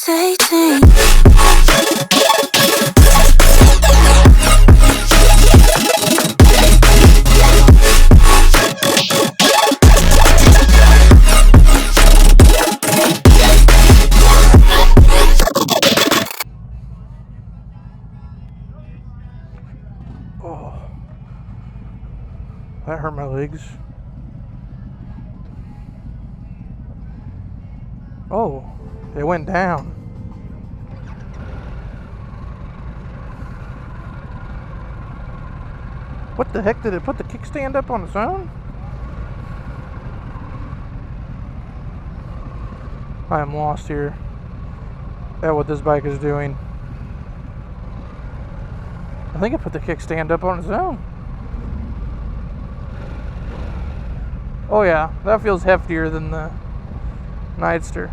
hesitating. Oh, that hurt my legs. Oh, it went down. What the heck, did it put the kickstand up on its own? I am lost here at what this bike is doing. I think it put the kickstand up on its own. Oh yeah, that feels heftier than the Nightster.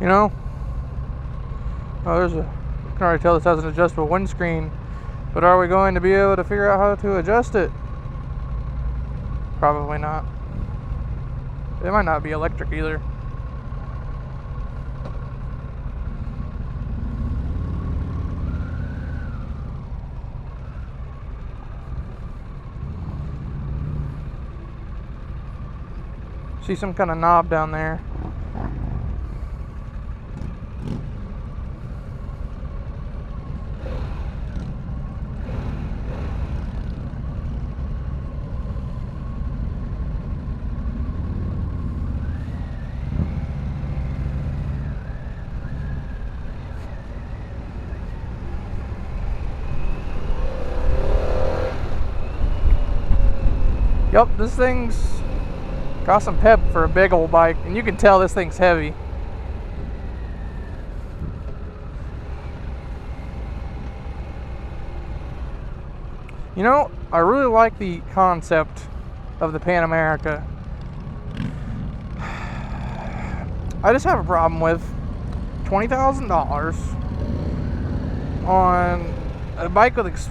You know, oh, you can already tell this has an adjustable windscreen, but are we going to be able to figure out how to adjust it? Probably not. It might not be electric either. See some kind of knob down there. Yup, this thing's got some pep for a big old bike, and you can tell this thing's heavy. You know, I really like the concept of the Panamerica. I just have a problem with $20,000 on a bike with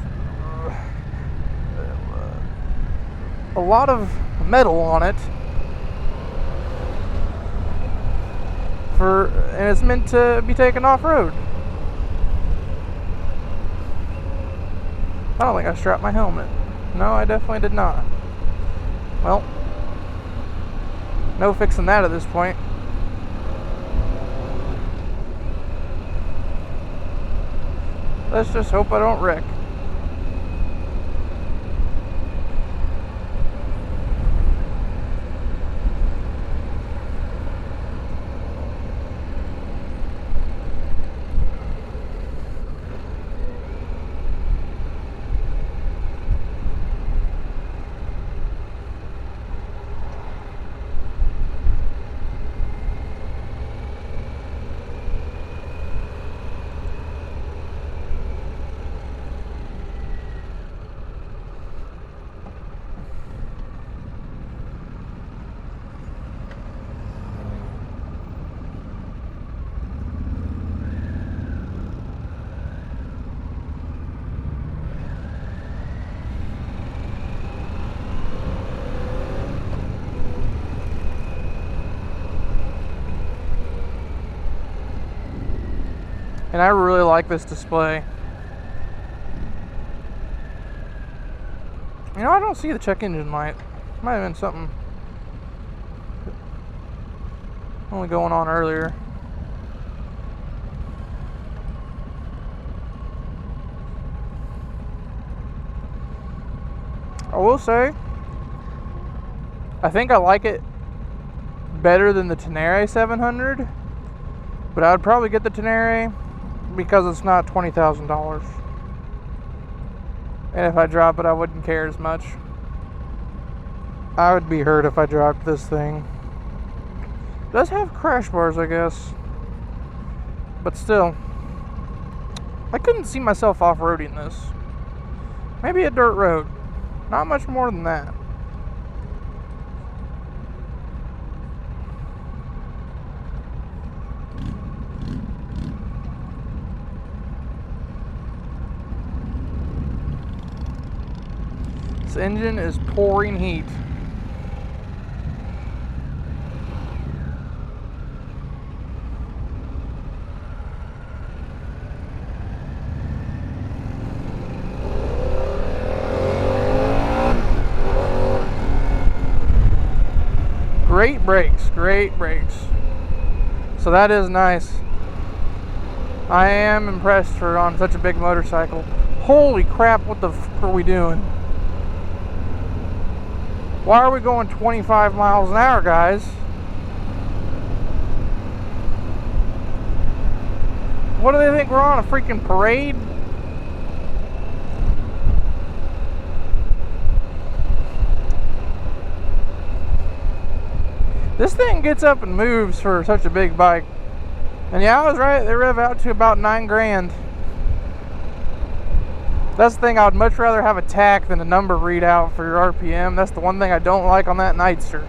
a lot of metal on it, and it's meant to be taken off-road. I don't think I strapped my helmet. No, I definitely did not. Well, no fixing that at this point. Let's just hope I don't wreck. And I really like this display. You know, I don't see the check engine light. Might have been something only going on earlier. I will say, I think I like it better than the Tenere 700, but I would probably get the Tenere because it's not $20,000. And if I drop it, I wouldn't care as much. I would be hurt if I dropped this thing. It does have crash bars, I guess. But still, I couldn't see myself off-roading this. Maybe a dirt road. Not much more than that. This engine is pouring heat. Great brakes, great brakes. So that is nice. I am impressed for on such a big motorcycle. Holy crap, what the f are we doing? Why are we going 25 miles an hour, guys? What do they think, we're on a freaking parade? This thing gets up and moves for such a big bike. And yeah, I was right, they rev out to about 9 grand. That's the thing, I would much rather have a tach than a number readout for your RPM. That's the one thing I don't like on that Nightster.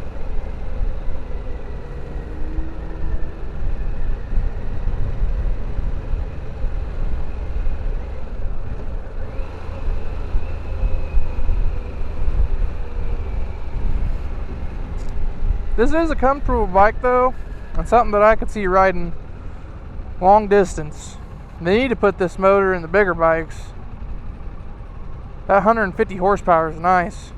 This is a comfortable bike though, and something that I could see riding long distance. They need to put this motor in the bigger bikes. That 150 horsepower is nice.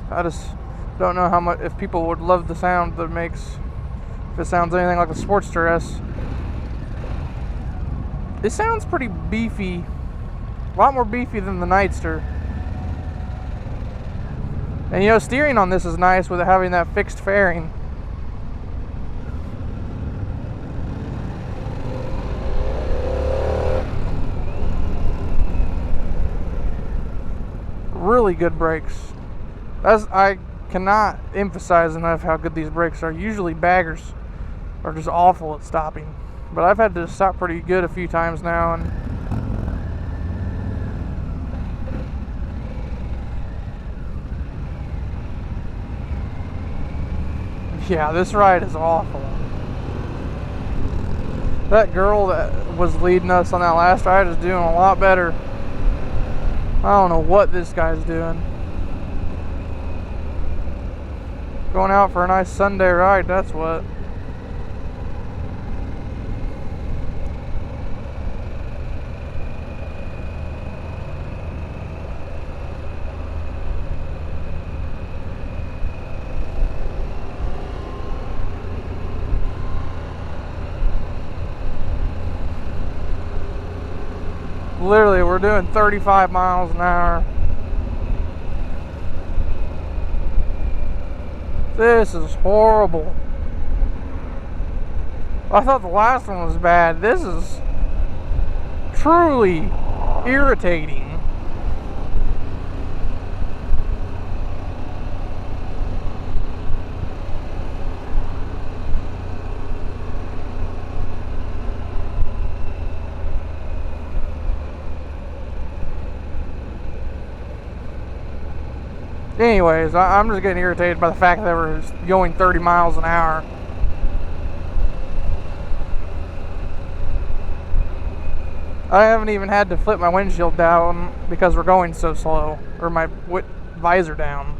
I just don't know how much, if people would love the sound that it makes, if it sounds anything like a Sportster S. It sounds pretty beefy, a lot more beefy than the Nightster. And you know, steering on this is nice with it having that fixed fairing. Really good brakes. I cannot emphasize enough how good these brakes are. Usually baggers are just awful at stopping, but I've had to stop pretty good a few times now, and yeah, this ride is awful. That girl that was leading us on that last ride is doing a lot better. I don't know what this guy's doing. Going out for a nice Sunday ride, that's what. Literally, we're doing 35 miles an hour. This is horrible. I thought the last one was bad. This is truly irritating. Anyways, I'm just getting irritated by the fact that we're going 30 miles an hour. I haven't even had to flip my windshield down because we're going so slow, or my visor down.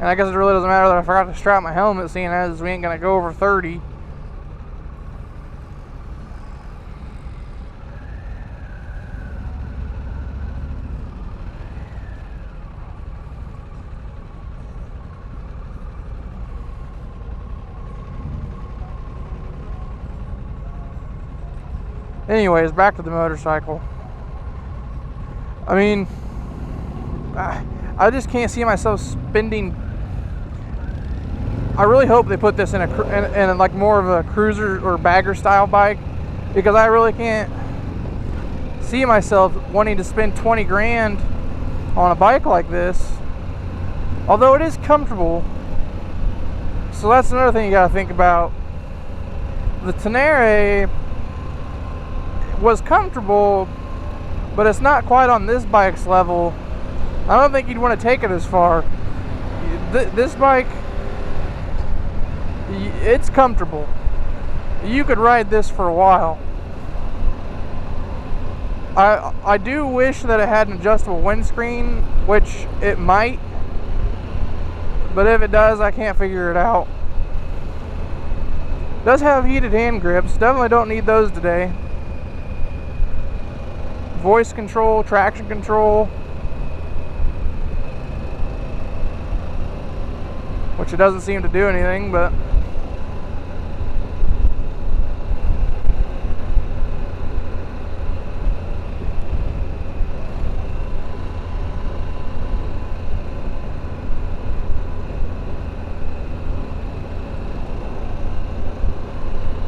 And I guess it really doesn't matter that I forgot to strap my helmet, seeing as we ain't gonna go over 30. Anyways, back to the motorcycle. I mean, I just can't see myself spending. I really hope they put this in a like more of a cruiser or bagger style bike, because I really can't see myself wanting to spend 20 grand on a bike like this. Although it is comfortable. So that's another thing you gotta think about. The Tenere was comfortable, but it's not quite on this bike's level. I don't think you'd want to take it as far. This bike, it's comfortable. You could ride this for a while. I do wish that it had an adjustable windscreen, which it might, but if it does, I can't figure it out. It does have heated hand grips. Definitely don't need those today. Voice control, traction control, which it doesn't seem to do anything, but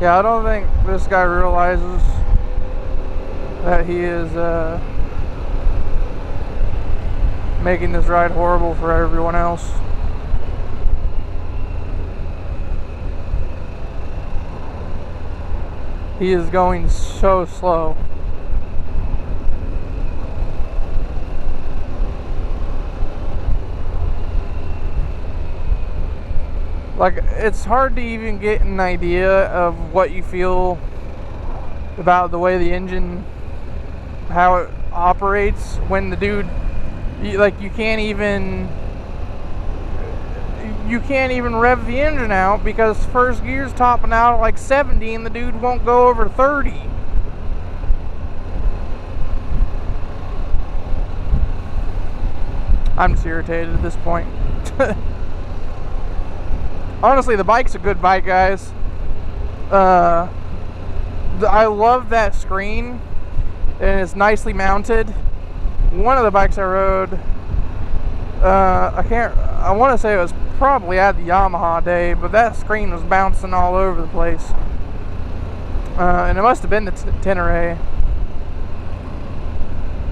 yeah, I don't think this guy realizes that he is making this ride horrible for everyone else. He is going so slow. Like, it's hard to even get an idea of what you feel about the way the engine, how it operates when the dude, you can't even rev the engine out because first gear's topping out at like 70 and the dude won't go over 30. I'm just irritated at this point. Honestly, the bike's a good bike, guys. I love that screen, and it's nicely mounted. One of the bikes I rode, I want to say it was probably at the Yamaha day, but that screen was bouncing all over the place. And it must have been the Tenere.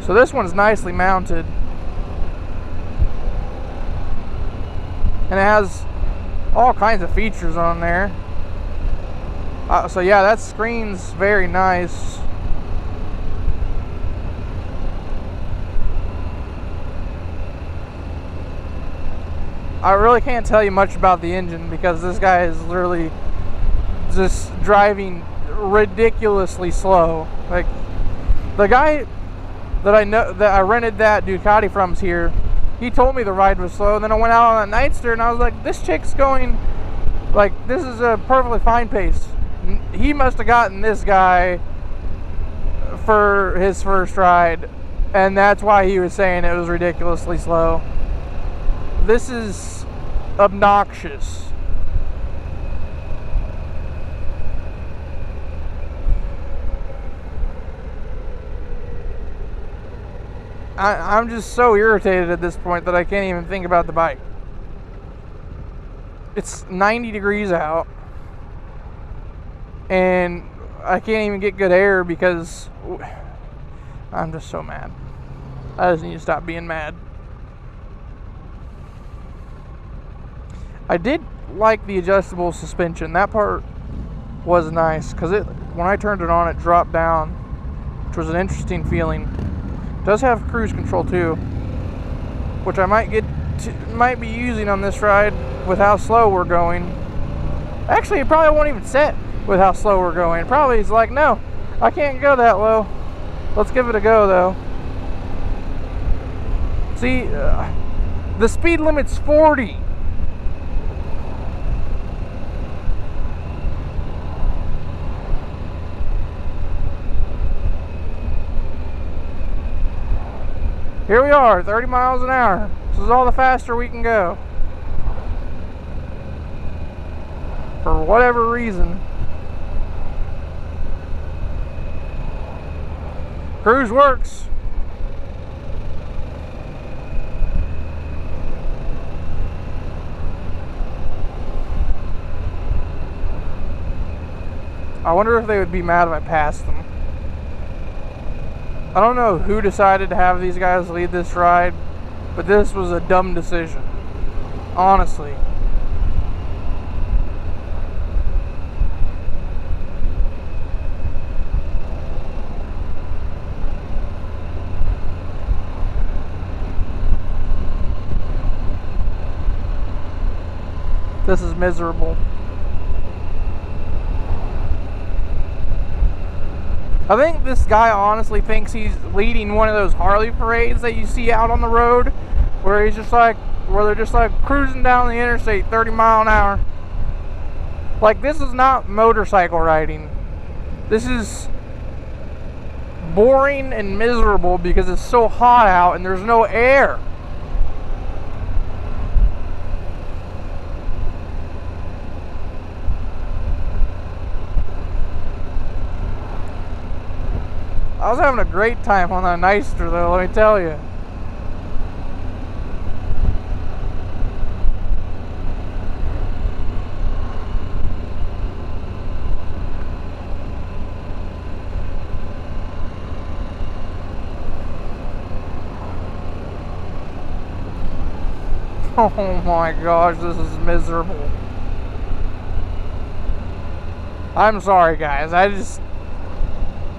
So this one's nicely mounted. And it has all kinds of features on there. So yeah, that screen's very nice. I really can't tell you much about the engine because this guy is literally just driving ridiculously slow. Like, the guy that I rented that Ducati from's here, he told me the ride was slow, and then I went out on that Nightster and I was like, this chick's going, like, this is a perfectly fine pace. He must have gotten this guy for his first ride, and that's why he was saying it was ridiculously slow. This is obnoxious. I'm just so irritated at this point that I can't even think about the bike. It's 90 degrees out, and I can't even get good air because I'm just so mad. I just need to stop being mad. I did like the adjustable suspension. That part was nice because when I turned it on, it dropped down, which was an interesting feeling. It does have cruise control too, which I might be using on this ride with how slow we're going. Actually, it probably won't even set with how slow we're going. It probably is like, no, I can't go that low. Let's give it a go though. See, the speed limit's 40. Here we are, 30 miles an hour. This is all the faster we can go. For whatever reason. Cruise works. I wonder if they would be mad if I passed them. I don't know who decided to have these guys lead this ride, but this was a dumb decision. Honestly. This is miserable. I think this guy honestly thinks he's leading one of those Harley parades that you see out on the road, where they're just like cruising down the interstate 30 mile an hour. Like, this is not motorcycle riding. This is boring and miserable because it's so hot out and there's no air. I was having a great time on that Takstar though, let me tell you. Oh my gosh, this is miserable. I'm sorry guys,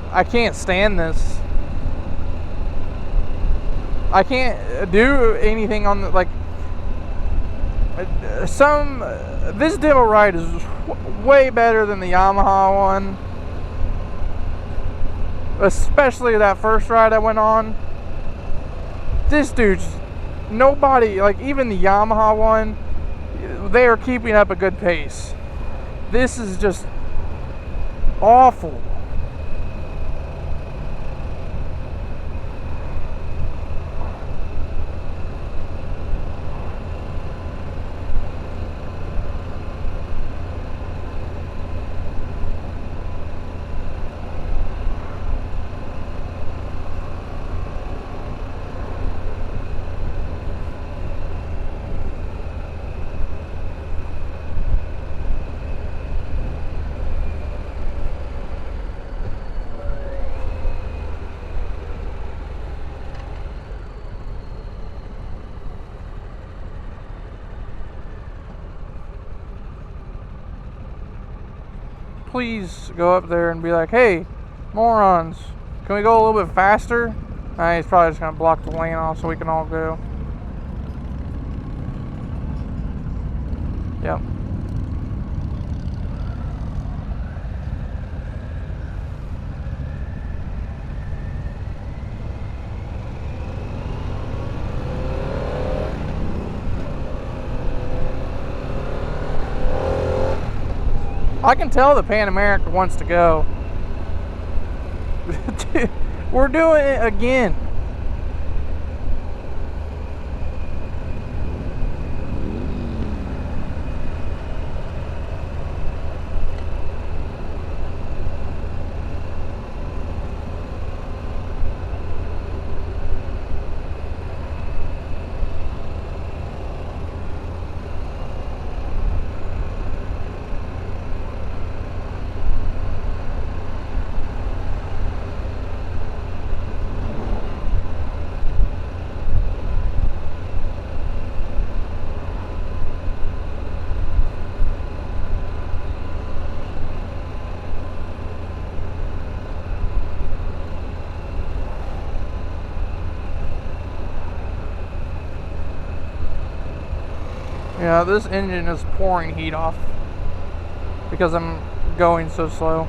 I can't stand this. I can't do anything on the, like, this demo ride is way better than the Yamaha one. Especially that first ride I went on. This dude's, nobody, like even the Yamaha one, they are keeping up a good pace. This is just awful. Please go up there and be like, hey, morons, can we go a little bit faster? He's probably just going to block the lane off so we can all go. Yep. I can tell the Panamerica wants to go. We're doing it again. Yeah, this engine is pouring heat off because I'm going so slow.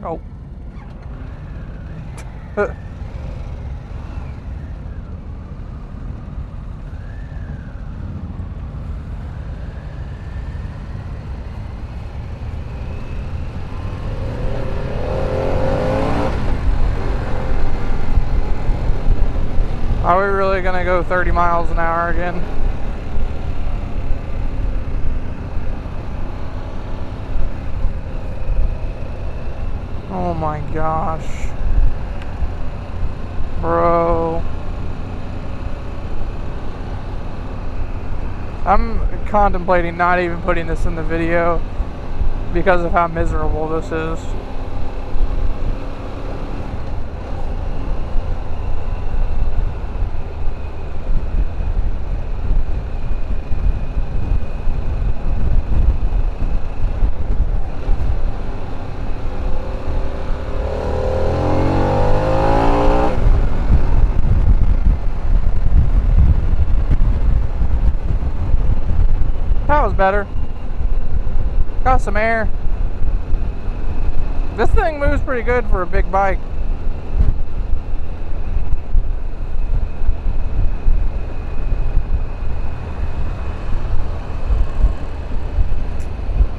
Oh. Are we really gonna go 30 miles an hour again? Oh my gosh. Bro. I'm contemplating not even putting this in the video because of how miserable this is. That was better. Got some air. This thing moves pretty good for a big bike.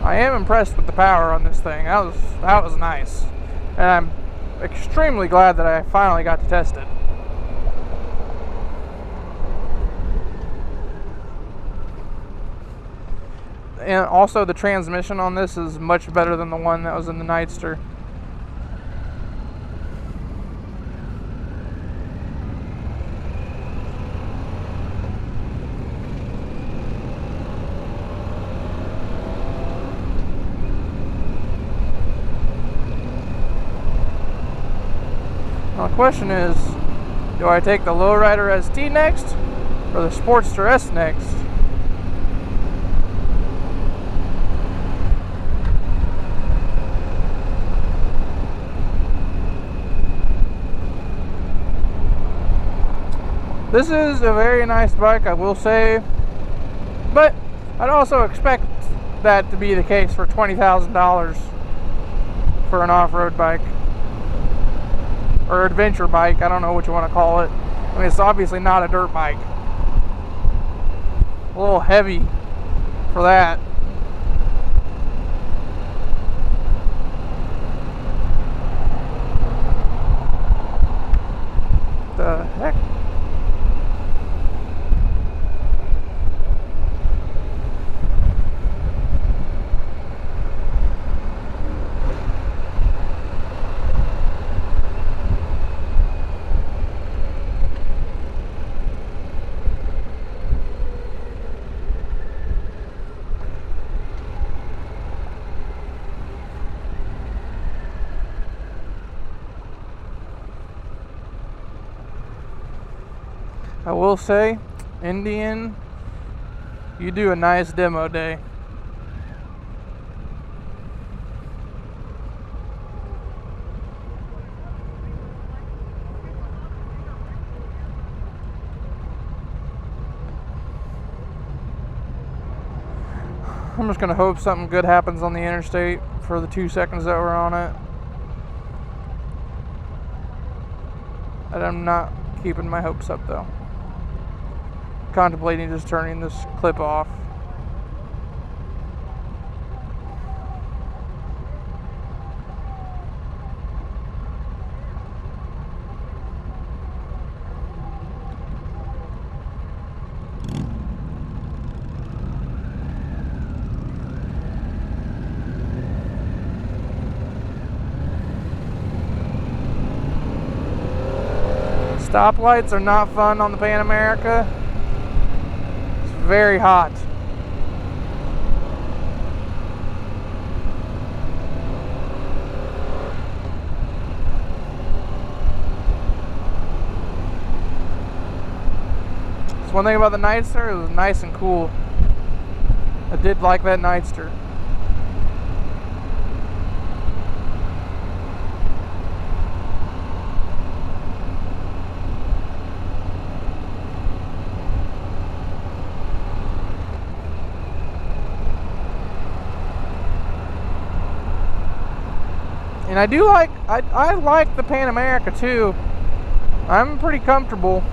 I am impressed with the power on this thing. That was nice. And I'm extremely glad that I finally got to test it. And also the transmission on this is much better than the one that was in the Nightster. Now the question is, do I take the Lowrider ST next or the Sportster S next? This is a very nice bike, I will say, but I'd also expect that to be the case for $20,000 for an off-road bike or adventure bike. I don't know what you want to call it. I mean, it's obviously not a dirt bike. A little heavy for that. The heck? I will say, Indian, you do a nice demo day. I'm just gonna hope something good happens on the interstate for the 2 seconds that we're on it. And I'm not keeping my hopes up though. Contemplating just turning this clip off. Stoplights are not fun on the Panamerica. It's very hot. That's one thing about the Nightster, it was nice and cool. I did like that Nightster. And I do like, I like the Panamerica too. I'm pretty comfortable.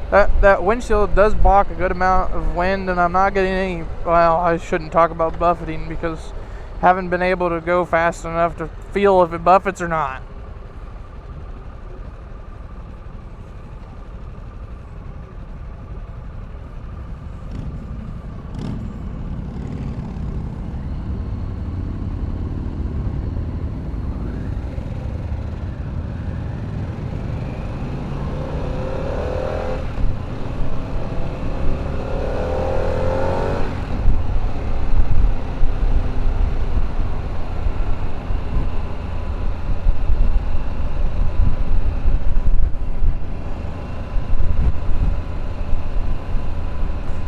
That windshield does block a good amount of wind, and I'm not getting any, well, I shouldn't talk about buffeting because haven't been able to go fast enough to feel if it buffets or not.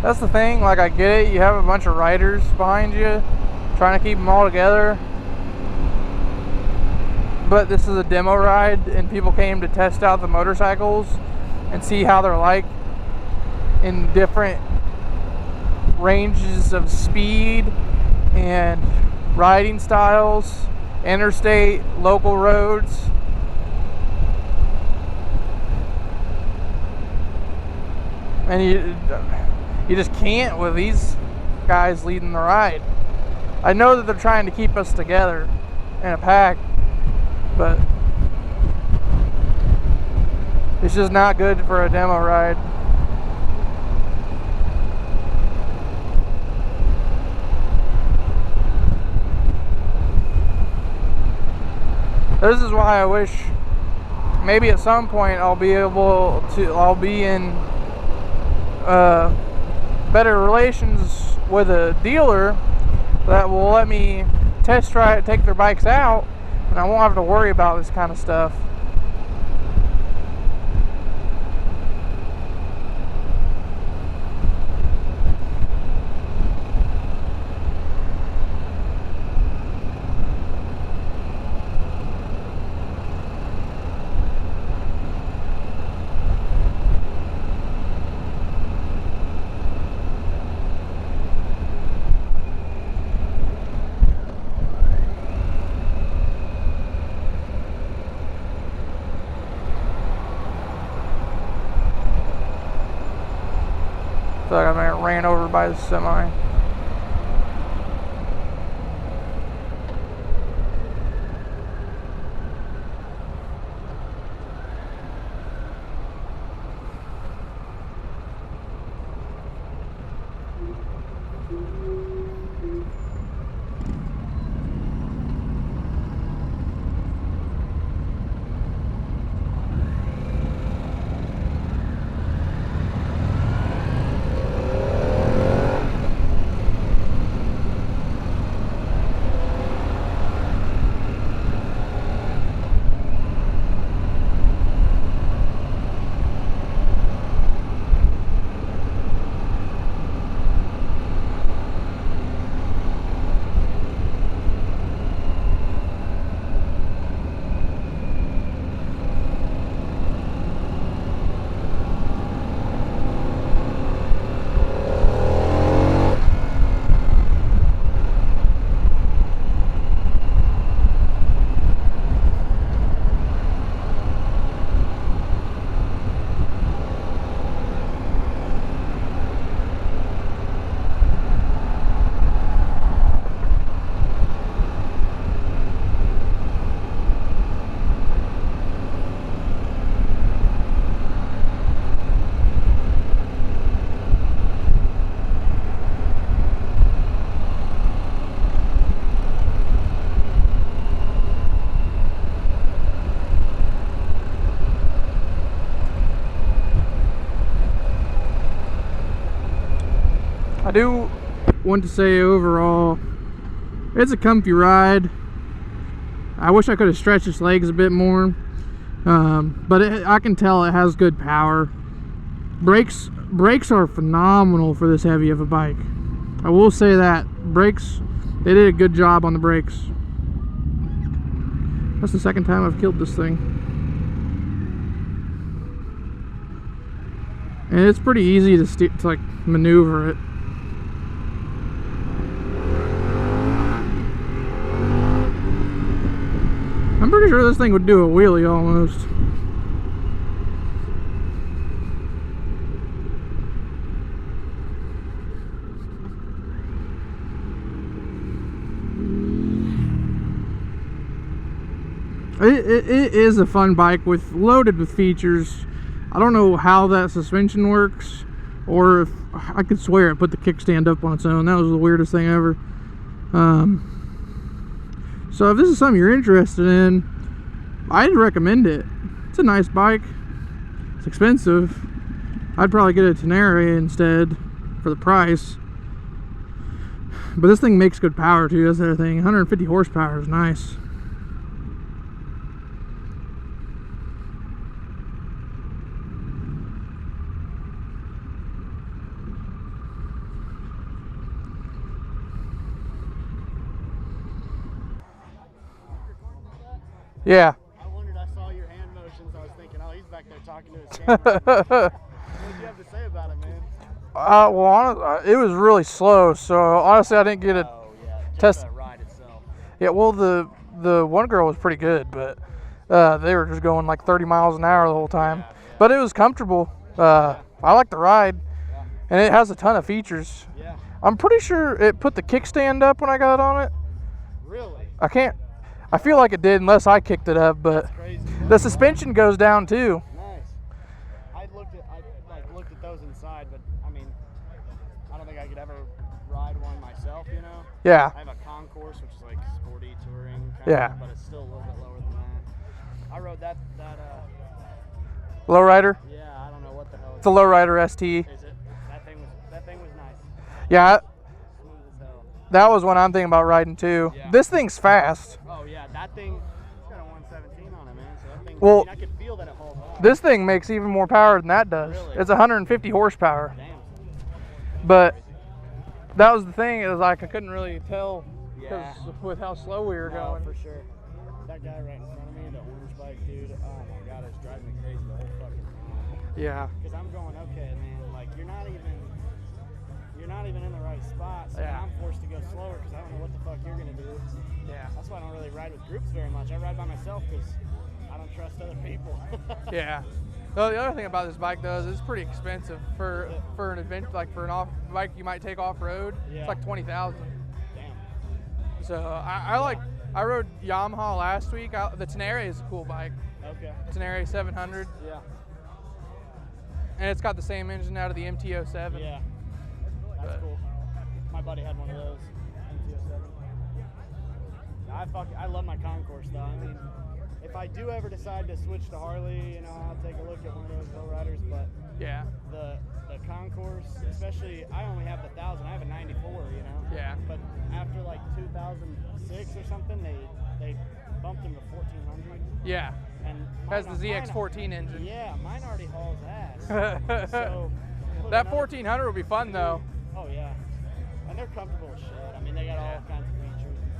That's the thing, like, I get it, you have a bunch of riders behind you trying to keep them all together, but this is a demo ride and people came to test out the motorcycles and see how they're like in different ranges of speed and riding styles, interstate, local roads. And you just can't with these guys leading the ride. I know that they're trying to keep us together in a pack, but it's just not good for a demo ride. This is why I wish maybe at some point I'll be in better relations with a dealer that will let me test drive, take their bikes out, and I won't have to worry about this kind of stuff. I feel like I got ran over by the semi. I do want to say overall, it's a comfy ride. I wish I could have stretched its legs a bit more, but I can tell it has good power. Brakes are phenomenal for this heavy of a bike. I will say that. Brakes, they did a good job on the brakes. That's the second time I've killed this thing. And it's pretty easy to like maneuver it. I'm pretty sure this thing would do a wheelie almost. It is a fun bike loaded with features. I don't know how that suspension works, or if I could swear it put the kickstand up on its own. That was the weirdest thing ever. So if this is something you're interested in, I'd recommend it. It's a nice bike. It's expensive. I'd probably get a Panamerica instead for the price. But this thing makes good power too. That's the other thing. 150 horsepower is nice. Yeah. I wondered, I saw your hand motions. I was thinking, oh, he's back there talking to his camera. What did you have to say about it, man? Well, it was really slow, so honestly, I didn't get a test. The ride itself. Yeah, well, the one girl was pretty good, but they were just going like 30 miles an hour the whole time. Yeah. But it was comfortable. I like the ride, and it has a ton of features. Yeah. I'm pretty sure it put the kickstand up when I got on it. Really? I feel like it did unless I kicked it up, but the suspension goes down too. Nice. I looked at those inside, but I mean, I don't think I could ever ride one myself, you know? Yeah. I have a concourse, which is like sporty touring kind Yeah. of, but it's still a little bit lower than that. I rode that Lowrider? Yeah, I don't know what the hell It's a Lowrider ST. Is it? That thing was nice. Yeah. Smooth as hell. That was one I'm thinking about riding too. Yeah. This thing's fast. Oh yeah, that thing, it's got a 117 on it, man. So that thing, Well, I could feel that it holds on. This thing makes even more power than that does. Really? It's 150 horsepower. Damn. But that was the thing, is like I couldn't really tell Yeah. with how slow we were going. For sure. That guy right in front of me, the orange bike dude, oh my god, it's driving me crazy the whole fucking time. Yeah. Because I'm going, okay, man, like you're not even in the right spot, so Yeah. I'm forced to go slower because I don't know what the fuck you're gonna do. Yeah. That's why I don't really ride with groups very much. I ride by myself because I don't trust other people. Yeah. Well, the other thing about this bike though is it's pretty expensive for an adventure, like for an off bike you might take off road. Yeah. It's like 20,000. Damn. So I rode Yamaha last week. The Tenere is a cool bike. Okay. Tenere 700, Yeah. and it's got the same engine out of the MT-07. Yeah. That's cool. My buddy had one of those. MT-07. I love my concourse though. I mean, if I do ever decide to switch to Harley, you know, I'll take a look at one of those lowriders. But Yeah. the concourse, especially, I only have the 1000. I have a 94, you know. Yeah. But after like 2006 or something, they bumped them to 1400. Yeah. And Has the ZX14 engine. Yeah, mine already hauls ass. So that 1400 would be fun though. Oh yeah, and they're comfortable as shit. I mean, they got all kinds of features and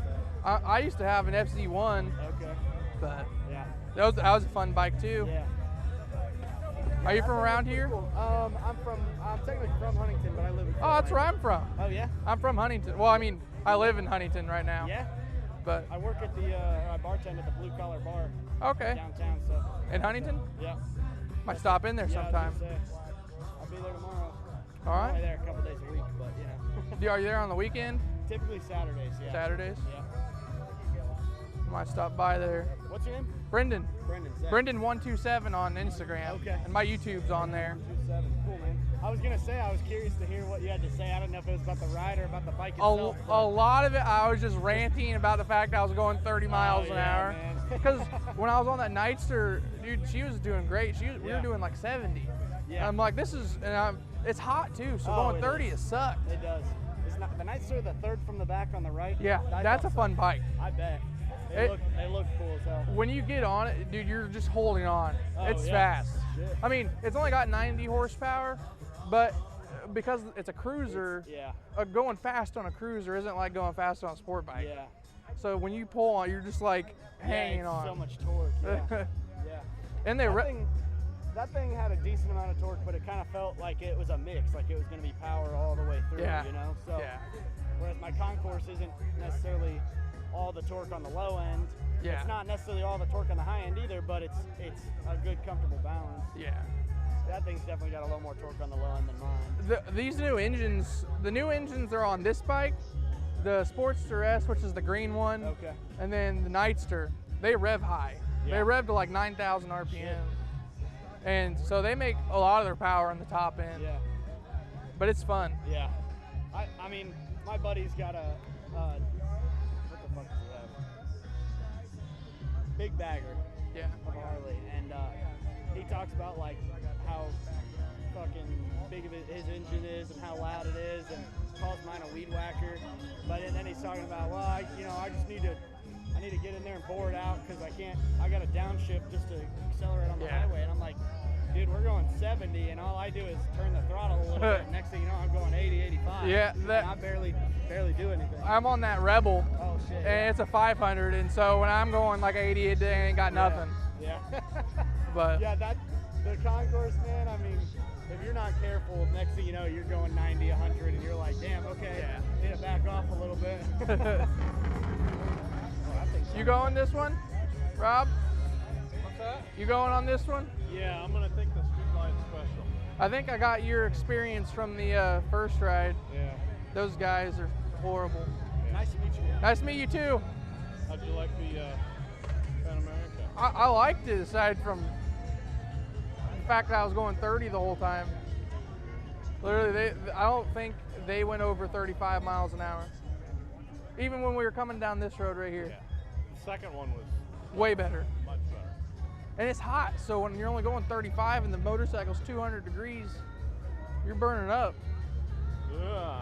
stuff. I used to have an FZ1, Okay. but Yeah. that was a fun bike too. Yeah. Are you from around here? I'm technically from Huntington, but I live in. Oh, that's where I'm from. Oh yeah. I'm from Huntington. Well, I mean, I live in Huntington right now. Yeah. But I work at I bartend at the Blue Collar Bar okay. downtown. So. In Huntington? Yeah. Might stop in there Yeah, sometime. I'll be there tomorrow. All I'm right. only there a couple days a week, but you know. Are you there on the weekend? Typically Saturdays. Yeah. Saturdays? Yeah. Might stop by there. What's your name? Brendan. Brendan. Zach. Brendan127 on Instagram. Okay. And my YouTube's on there. 27. Cool, man. I was gonna say, I was curious to hear what you had to say. I don't know if it was about the ride or about the bike itself. A lot of it, I was just ranting about the fact I was going 30 miles an hour. Man. Because when I was on that Nightster, dude, she was doing great. We were doing like 70. Yeah. I'm like, it's hot too, so going 30 it sucked. It does. It's not the Nightster, the third from the back on the right. Yeah, that's a fun bike. I bet. They look cool as hell. When you get on it, dude, you're just holding on. Oh, It's yeah. fast. Shit. I mean, it's only got 90 horsepower, but because it's a cruiser, going fast on a cruiser isn't like going fast on a sport bike. Yeah. So when you pull on, you're just like hanging on. So much torque. Yeah. Yeah. And that thing had a decent amount of torque, but it kind of felt like it was a mix, like it was going to be power all the way through. Yeah. You know. So. Yeah. Whereas my concourse isn't necessarily all the torque on the low end. Yeah. It's not necessarily all the torque on the high end either, but it's a good, comfortable balance. Yeah. That thing's definitely got a little more torque on the low end than mine. These new engines, are on this bike, the Sportster S, which is the green one, Okay. and then the Nightster, they rev high. They Yeah. rev to like 9,000 RPM. And so they make a lot of their power on the top end. Yeah. But it's fun. Yeah. I mean, my buddy's got a what the fuck does he have? Big bagger. Yeah. Of Harley, and he talks about like how fucking big of his engine is and how loud it is, and calls mine a weed whacker. But then he's talking about, well, I just need to get in there and bore it out because I got to downshift just to accelerate on the highway. And I'm like, dude, we're going 70, and all I do is turn the throttle a little bit. Next thing you know, I'm going 80, 85. Yeah, and I barely do anything. I'm on that Rebel. Oh shit. And it's a 500, and so when I'm going like 80 a day, I ain't got nothing. Yeah. But yeah, the concourse, man, I mean, if you're not careful, next thing you know, you're going 90, 100, and you're like, damn, okay, need to back off a little bit. You going this one, Rob? What's that? You going on this one? Yeah, I'm gonna take the Streetlight Special. I think I got your experience from the first ride. Yeah. Those guys are horrible. Nice to meet you. Nice to meet you too. How'd you like the Panamerica? I liked it aside from the fact that I was going 30 the whole time. Literally, I don't think they went over 35 miles an hour. Even when we were coming down this road right here. Yeah. The second one was Way better. much better. And it's hot, so when you're only going 35 and the motorcycle's 200 degrees, you're burning up. Ugh.